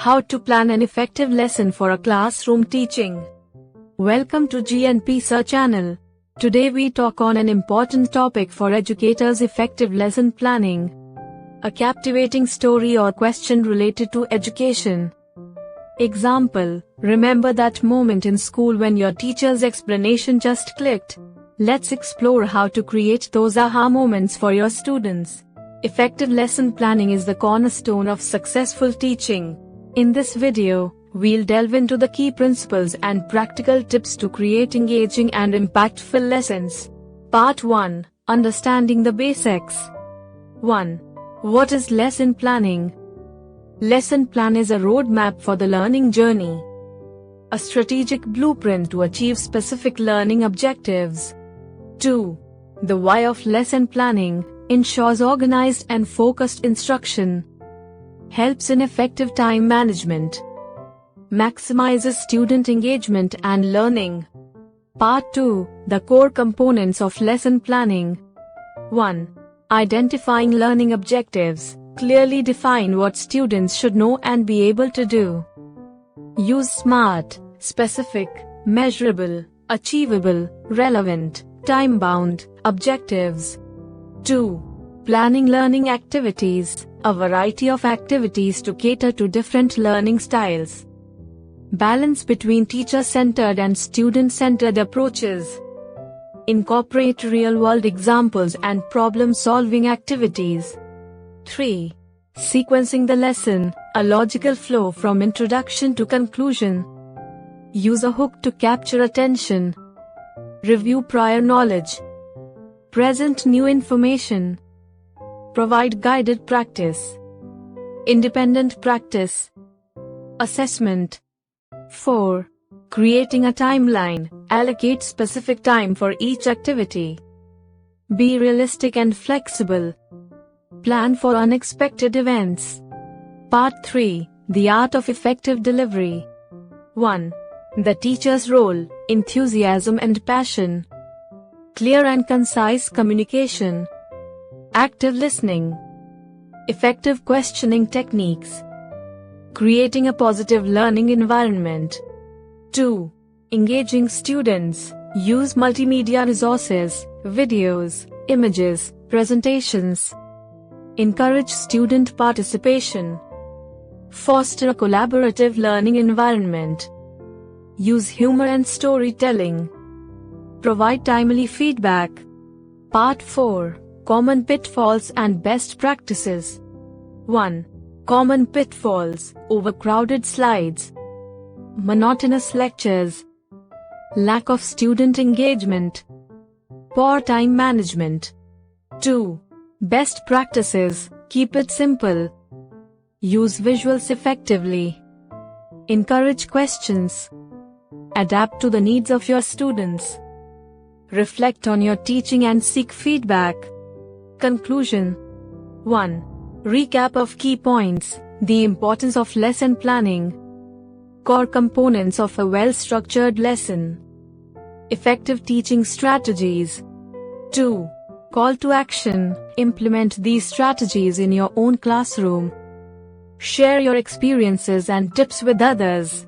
How to plan an effective lesson for a classroom teaching. Welcome to GNP Sir channel. Today we talk on an important topic for educators: effective lesson planning. A captivating story or question related to education. Example: remember that moment in school when your teacher's explanation just clicked? Let's explore how to create those aha moments for your students. Effective lesson planning is the cornerstone of successful teaching. In this video, we'll delve into the key principles and practical tips to create engaging and impactful lessons. Part 1. Understanding the basics. 1. What is lesson planning? Lesson plan is a roadmap for the learning journey. A strategic blueprint to achieve specific learning objectives. 2. The why of lesson planning ensures organized and focused instruction. Helps in effective time management. Maximizes student engagement and learning. Part 2. The core components of lesson planning. 1. Identifying learning objectives. Clearly define what students should know and be able to do. Use SMART, specific, measurable, achievable, relevant, time-bound objectives. 2. Planning learning activities. A variety of activities to cater to different learning styles. Balance between teacher-centered and student-centered approaches. Incorporate real-world examples and problem-solving activities. 3. Sequencing the lesson, a logical flow from introduction to conclusion. Use a hook to capture attention. Review prior knowledge. Present new information. Provide guided practice. Independent practice. Assessment. 4. Creating a timeline. Allocate specific time for each activity. Be realistic and flexible. Plan for unexpected events. Part 3. The art of effective delivery. 1. The teacher's role, enthusiasm and passion. Clear and concise communication. Active listening. Effective questioning techniques. Creating a positive learning environment. 2. Engaging students. Use multimedia resources, videos, images, presentations. Encourage student participation. Foster a collaborative learning environment. Use humor and storytelling. Provide timely feedback. Part 4. Common pitfalls and best practices. 1. Common pitfalls: overcrowded slides, monotonous lectures, lack of student engagement, poor time management. 2. Best practices: keep it simple. Use visuals effectively. Encourage questions. Adapt to the needs of your students. Reflect on your teaching and seek feedback. Conclusion. 1. Recap of key points: the importance of lesson planning. Core components of a well-structured lesson. Effective teaching strategies. 2. Call to action: implement these strategies in your own classroom. Share your experiences and tips with others.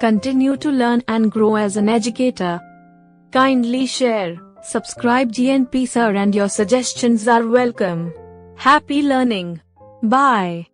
Continue to learn and grow as an educator. Kindly share, subscribe GNP Sir, and your suggestions are welcome. Happy learning. Bye.